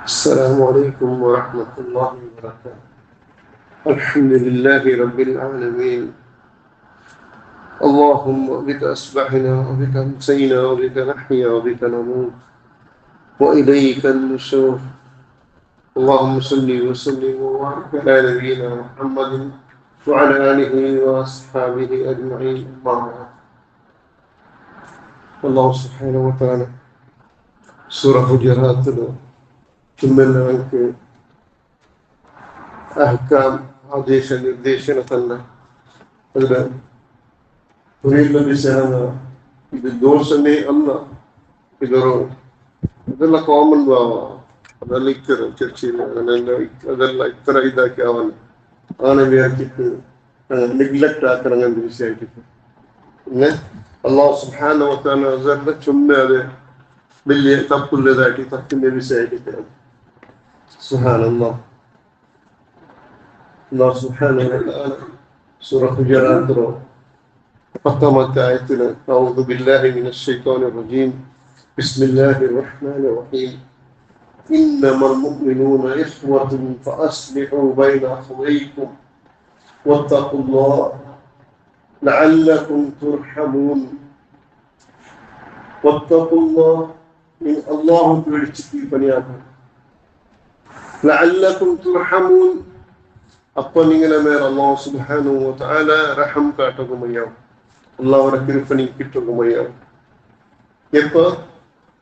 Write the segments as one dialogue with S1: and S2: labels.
S1: السلام عليكم ورحمة الله وبركاته. الحمد لله رب العالمين. اللهم بك أصبحنا وبك أمسينا وبك نحيا وبك نموت وإليك النشور. اللهم صل وسلم وبارك على نبينا محمد وعلى آله وأصحابه أجمعين. أما بعد. الله سبحانه وتعالى سورة حجرات ചുമന്നവർക്ക് അഹ്കാം ആദേശ ನಿರ್ದೇಶನ ತನ್ನ ಅದರ ವಿಷಯ ಇದು ದೋಷನೇ ಅಲ್ಲ, ಇದರ ಅದೆಲ್ಲ ಕಾಮನ್ ಭಾವ, ಅದೆಲ್ಲ ಇಕ್ಕರು ಚರ್ಚೆಯಲ್ಲಿ ಅದೆಲ್ಲ ಇತರ ಇದಾಕಿ ಅವನು ಆನವಿ ಹಾಕಿತ್ತು ನೆಗ್ಲೆಕ್ಟ್ ಹಾಕರಂಗ ವಿಷಯ ಆಗಿತ್ತು. ಅಲ್ಲಾಹ್ ಸುಬ್ಹಾನಹು ವ ತಆಲ ಅದೆಲ್ಲ ಚುಮ್ಮೆ ಅದೇ വലിയ തപ്പുള്ളതായിട്ട് തപ്പിന്റെ വിഷയമായിട്ട് സുബ്ഹാനല്ലാഹ്. അല്ലാഹു സുബ്ഹാനഹു വ തആല സൂറ ഹുജറാത്തിലെ 10ാമത്തെ ആയത്തിൽ അഊദു ബില്ലാഹി മിനശ് ശൈത്വാനിർ റജീം ബിസ്മില്ലാഹിർ റഹ്മാനിർ റഹീം ഇന്നമൽ മുഅ്മിനൂന ഇഖ്വത്തുൻ ഫഅസ്ലിഹൂ ബൈന അഖ്വൈക്കും വത്തഖുല്ലാഹ ലഅല്ലകും തുർഹമൂൻ. വത്തഖുല്ലാഹ അല്ലാഹു പേടിച്ചിട്ട് പണിയാക്കും. ലഅല്ലകും തുർഹമൂൻ, അപ്പോൾ നിങ്ങളെ മേൽ അല്ലാഹു സുബ്ഹാനഹു വ തആല റഹം കാട്ടുകയുമാവും, അല്ലാഹുവിന്റെ കൃപ നിങ്ങൾക്ക് കിട്ടുകയുമാവും. എപ്പോൾ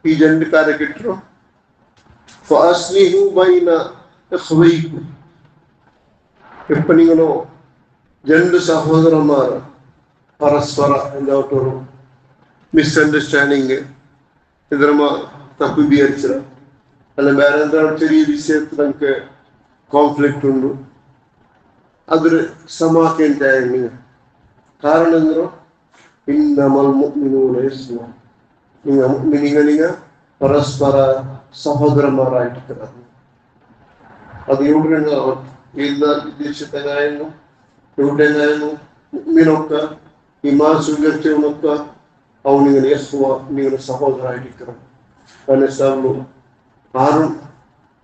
S1: ഈ രണ്ട് കാര്യം കിട്ടും? ഫഅസ്ലിഹു ബൈന അഖ്വൈക്കും, എപ്പോൾ നിങ്ങളോ രണ്ട് സഹോദരന്മാർ പരസ്പര എന്തായിട്ടൊരു മിസ്അണ്ടർസ്റ്റാൻഡിങ് ഇതരമ തപ്പു വിചാരിച്ചത് അല്ല വേറെ എന്താണ് ചെറിയ വിഷയത്തിൽ നമുക്ക് കോൺഫ്ലിക്റ്റ് ഉണ്ട്, അതൊരു സമാക്കേണ്ട കാരണം എന്തോ ഇന്നമൽ മുഅ്മിനൂന ഇഖ്വ, നിങ്ങൾ പരസ്പര സഹോദരന്മാരായിട്ട് അത് എവിടെയാണ് ഏത് വിദേശത്തെങ്ങായിരുന്നു എവിടെയെങ്ങായിരുന്നു മുഅ്മിനൊക്കെ ഈമാൻ സ്വീകരിച്ചവനൊക്കെ അവനിങ്ങനെ യഹ്വ നിങ്ങളുടെ സഹോദരനായിരിക്കണം. മനസ്സിലാവുള്ളൂ. ആരും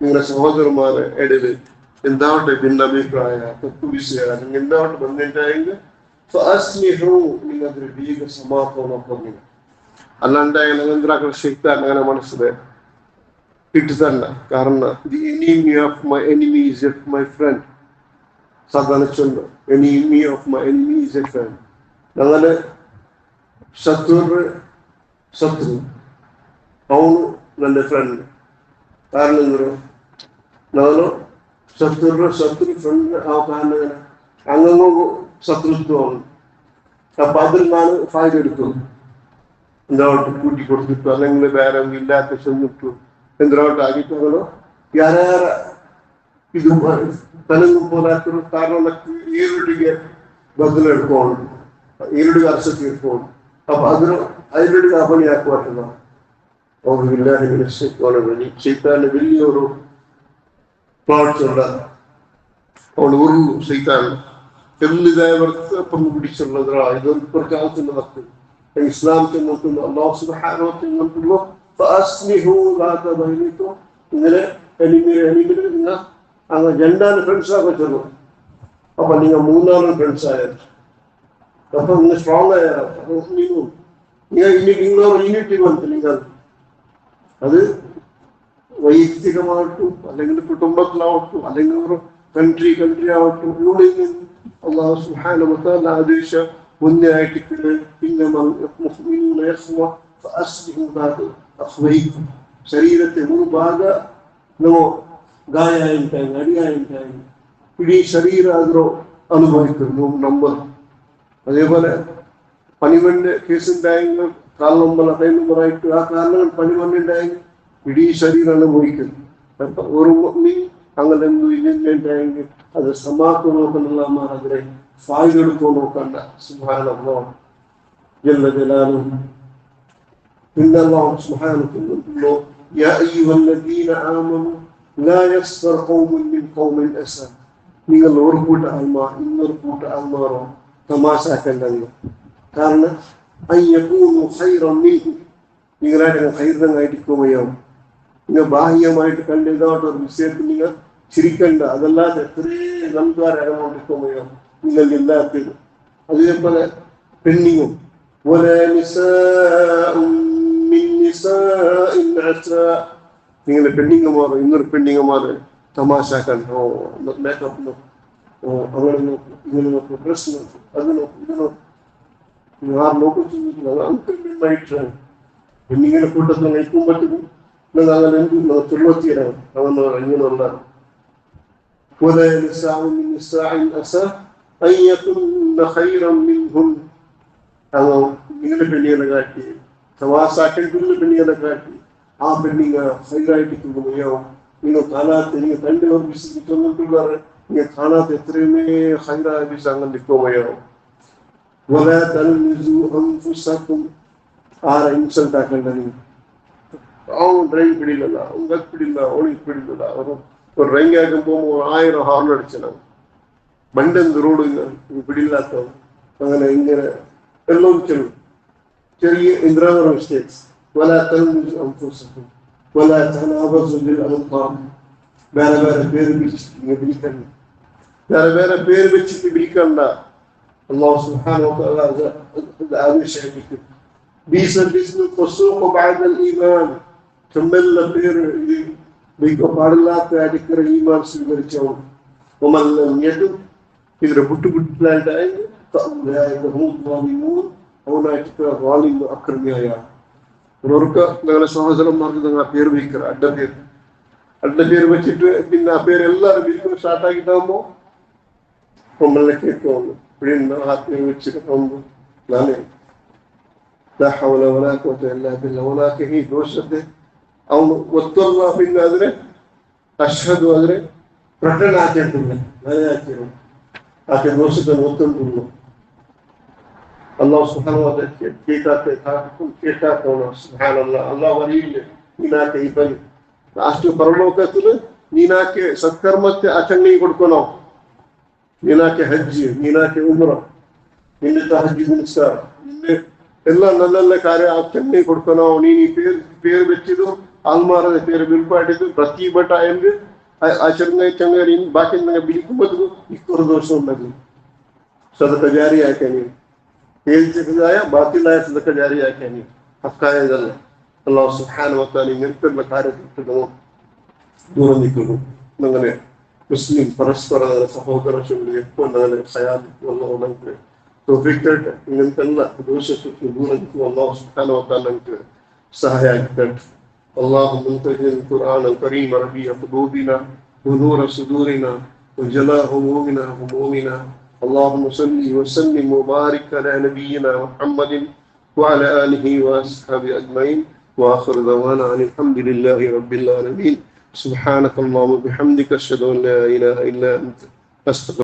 S1: നിങ്ങളുടെ സഹോദരന്മാരെ ഇടയിൽ എന്താവട്ടെ ഭിന്നഭിപ്രായ തത്വ വിഷയ അല്ലെങ്കിൽ എന്താവട്ടെ ബന്ധുണ്ടായെങ്കിൽ നിങ്ങൾ അതൊരു വേഗ സമാധാനം അല്ലാണ്ടായാലും എന്തിനാക്കുന്ന ശക്തി അങ്ങനെ മനസ്സിൽ കിട്ടുതല്ല. കാരണം the enemy of my enemy is A my friend. സാധാരണ ചൊല്ല് enemy of my enemy is a friend. ഞങ്ങള് ಶತ್ರು ಅವನು ನನ್ನ ಫ್ರೆಂಡ್. ಕಾರಣ ನಾನು ಶತ್ರು ಫ್ರೆಂಡ್ ಆ ಕಾರಣ അങ്ങങ്ങോ ശത്രുത്വമാണ്. അപ്പൊ അതിൽ ഞാൻ ഫായ്ദ എടുക്കും. എന്താവട്ടെ കൂട്ടി കൊടുത്തിട്ടു അല്ലെങ്കിൽ വേറെ ഇല്ലാത്ത ചെന്നിട്ടു എന്തിനാവട്ടെ ആകിട്ടോ ಯಾರ್ಯಾರ ಇದು ತನಗೂ ಹೋದಾಕರು ಕಾರಣ ಈರುಡಿಗೆ ಬದಲು ಇಟ್ಕೊಂಡು ಈರುಡಿಗೆ ಅರಸಕ್ಕೆ ಇಟ್ಕೊಂಡು അപ്പൊ അതിനൊരു കാപ്പണിയാക്കുവാട്ടുന്ന ശൈത്താന്റെ വലിയൊരു പ്ലോട്ട്സ് ഉണ്ട്. അവൾ ഉരുളു ശൈത്താൻ എല്ലിതായവർക്കും പിടിച്ചുള്ളതാ ഇതൊരു പ്രകാശത്തിന്റെ വസ്തു ഇസ്ലാമത്തെ നോക്കുന്നു. അല്ലാഹു സുബ്ഹാനഹു വ തആല നോക്കുന്നു ഫഅസ്ലിഹു ദാത ബൈനിക്കും, ഇങ്ങനെ നിങ്ങൾ അങ്ങ് രണ്ടാണ് ഫ്രണ്ട്സ് ആക്കി വെച്ചല്ലോ. അപ്പൊ നിങ്ങൾ മൂന്നാമത് ഫ്രണ്ട്സ് ആയാലും അപ്പൊ നിങ്ങൾ സ്ട്രോങ് ആയാലും നിങ്ങൾ നിങ്ങളൊരു യൂണിറ്റി വന്നു. നിങ്ങൾ അത് വൈയക്തികമായിട്ടും അല്ലെങ്കിൽ കുടുംബത്തിലാവട്ടും അല്ലെങ്കിൽ ഒരു കൺട്രി ആവട്ടും യൂണിയൻ അല്ലാഹു സുബ്ഹാനഹു വ തആല ആദേശ മുന്നേ ആയിട്ട് ശരീരത്തെ ഒരു ഭാഗ ಗಾಯ അടിയായി ഇടീ ശരീരം അതിനോ അനുഭവിക്കുന്നു നമ്പർ. അതേപോലെ പനിമന്റെ കേസുണ്ടായെങ്കിൽ കാൽനമ്പർ കൈ നമ്പറായിട്ട് ആ കാരണങ്ങൾ പനിമണ്ണുണ്ടായെങ്കിൽ ഇടീ ശരീരം അനുഭവിക്കുന്നു. അപ്പൊ ഒരു അങ്ങനെ ഉണ്ടായെങ്കിൽ അത് സമാക്ക് നോക്കണമെല്ലാം അതിനെ ഫായ്ദ എടുക്കോ നോക്കണ്ട. സുബ്ഹാനല്ലാഹ് ജല്ല ജലാലുഹു. പിന്നെ അല്ലാഹു സുബ്ഹാനഹു യാ അയ്യുഹല്ലദീന ആമനൂ ലാ യസ്ഖർ ഖൗമുൻ മിൻ ഖൗമിൻ അസാ, നിങ്ങൾ ഒരു കൂട്ട ആൾമാർ ഇന്നൊരു കൂട്ട ആൾമാരോ തമാശാക്കണ്ടെന്ന്. കാരണം അയ്യകൂനു ഖൈറൻ മിൻഹും, നിങ്ങളായിട്ട് ഖൈറിനായിരിക്കുമോ നിങ്ങൾ ബാഹ്യമായിട്ട് കണ്ടതായിട്ട് ഒരു വിഷയത്തിൽ നിങ്ങൾ ചിരിക്കണ്ട. അതല്ലാതെ എത്രയും സംസാരമായിട്ടോ നിങ്ങൾ എല്ലാത്തിനും. അതേപോലെ പെണ്ണിങ്ങും നിങ്ങളുടെ പെണ്ണിങ്ങുമാർ ഇന്നൊരു പെണ്ണിങ്ങുമാർ തമാശാക്കാൻ മേക്കപ്പ് നോക്കും, അങ്ങനെ നോക്കും, ഇങ്ങനെ നോക്കും, ഡ്രസ് നോക്കും, അത് നോക്കും, ഇത് നോക്കും. ആറ് നോക്കും ചിന്തിക്കുന്നത് പെണ്ണിങ്ങനെ കൂട്ടത്തിൽ നിൽക്കുമ്പോഴത്തേക്കും അങ്ങനെ എന്ത് തുള്ളത്തിയിടാണ് അങ്ങനെ ഇങ്ങനെയുള്ളതാണ്. നിങ്ങളുടെ പെണ്ണികളെ കാട്ടി സവാസാക്കളുടെ പെണ്ണികളെ കാട്ടി ആ പെണ്ണിങ്ങ ഹൈറായിട്ട് തോന്നുകയാവും. നിങ്ങൾ കാണാത്ത നിങ്ങൾ കണ്ടവർ വിശ്വസിക്കുന്നുള്ളവർ നിങ്ങൾ കാണാത്ത എത്രയുമേ ഹൈറായ വിശ്വാസം നിൽക്കുകയാവും. ആരെ ഇൻസൾട്ട് ആക്കേണ്ട നിങ്ങൾ அவன் டிரைவ் பிடிக்கல, உங்களுக்கு பிடிக்கல, அவனுக்கு பிடிக்கல. ஒரு ரைங் ஆகும் போகும்போது 1000 ஹார்ன் அடிச்சினாங்க. பண்டந்து ரோடுங்க பிடிக்கலாத்தவங்க അങ്ങനെ ഇങ്ങനെ എല്ലാം ചെല്ലും. ചെറിയ ഇന്ദ്രാവര മിസ്റ്റേക്സ് വേറെ വേറെ പേര് വിളിക്കണ്ട, വേറെ വേറെ പേര് വെച്ചിട്ട് വിളിക്കണ്ട. അല്ലാഹു സുബ്ഹാനഹു വ തആല ആവശ്യമായിരിക്കും. ചെമ്മല്ല പേര് പാടില്ലാത്ത അടിക്കറ ഈമാൻ സ്വീകരിച്ചവൻ ഇതിന്റെ പുട്ടുപുട്ടിലായിട്ട് അവനായിട്ട് വാളിന് അക്രമിയായ ഒരൊക്കെ നിങ്ങളുടെ സഹോദരന്മാർക്ക് നിങ്ങൾ പേര് വയ്ക്കുക. അഡ്ഡ പേര് വെച്ചിട്ട് പിന്നെ ആ പേര് എല്ലാവരും വിരിക്കുന്ന സ്റ്റാർട്ടാക്കിട്ടാകുമ്പോ നമ്മളെ കേൾക്കുള്ളൂ. പിന്നെ ആ പേര് വെച്ചിട്ടാകുമ്പോ ഞാനേ ഈ ദോഷത്തെ ಅವನು ಒತ್ತಲ್ಲ ಹಿಂಗಾದ್ರೆ ಅಷ್ಟದು ಆದ್ರೆ ಪ್ರಕರಣ ಆಚರಿಸಿಲ್ಲ ನಾನೇ ಹಾಕಿರೋ ಆಕೆ ದೋಷದಲ್ಲಿ ಒತ್ತಂದು ಅಲ್ಲಾಹ್ ಸುಬ್ಹಾನಹು ವ ತಆಲ ಕೇಟಾಕವನು ಸುಬ್ಹಾನಲ್ಲಾಹ್. ಅಲ್ಲಾಹ್ ವರಿಯಿಲ್ಲ ನೀನಾಕೆ ಈ ಬಲಿ ಅಷ್ಟು ಪರಲೋಕದಲ್ಲಿ ನೀನಾಕೆ ಸತ್ಕರ್ಮಕ್ಕೆ ಅಚಂಗಿ ಕೊಡ್ಕೊನೋ, ನೀನಾಕೆ ಹಜ್ಜಿ, ನೀನಾಕೆ ಉಮ್ರ, ನಿನ್ನ ಹಜ್ಜಿ ನಿಸ್ಸಾರ, ನಿನ್ನೆ ಎಲ್ಲ ನಲ್ಲೆಲ್ಲ ಕಾರ್ಯ ಅಚಂಗಿ ಕೊಡ್ಕೊನೋ. ನೀನು ಈ പേര് വെച്ചത് ആൽമാരുടെ പേര് വിൽപ്പാട്ടിട്ട് പ്രതി ബട്ട എന്ന് ആചരണ ചങ്ങാരി ബാക്കി വിളിക്കുമ്പോൾ ഇക്കൊരു ദോഷം ഉണ്ടെങ്കിൽ സദക്ക ജാരിയാക്കാനി ഏൽച്ചതായ ബാക്കിലായ സദക്ക ജാരിയാക്കാനി ഹക്കായതല്ല. അല്ലാഹു സുബ്ഹാനഹു വ തആല ഇങ്ങനത്തെ കാര്യത്തിൽ ദൂരം നിൽക്കുന്നു. അങ്ങനെ മുസ്ലിം പരസ്പര സഹോദര എപ്പോൾ അങ്ങനെ നമുക്ക് തോഫിക്കട്ടെ. ഇങ്ങനത്തെ എല്ലാ ദോഷത്തിൽ ദൂരം നിൽക്കും. അല്ലാഹു സുബ്ഹാനഹു വ തആല നമുക്ക് സഹായിക്കട്ടെ. اللهم انتهي القرآن الكريم ربيع قلوبنا ونور صدورنا وجلاء همومنا. اللهم صل وسلم وبارك على نبينا محمد وعلى آله وأصحابه أجمعين. وآخر دعوانا أن الحمد لله رب العالمين. سبحانك اللهم وبحمدك أشهد أن لا إله إلا أنت أستغفرك.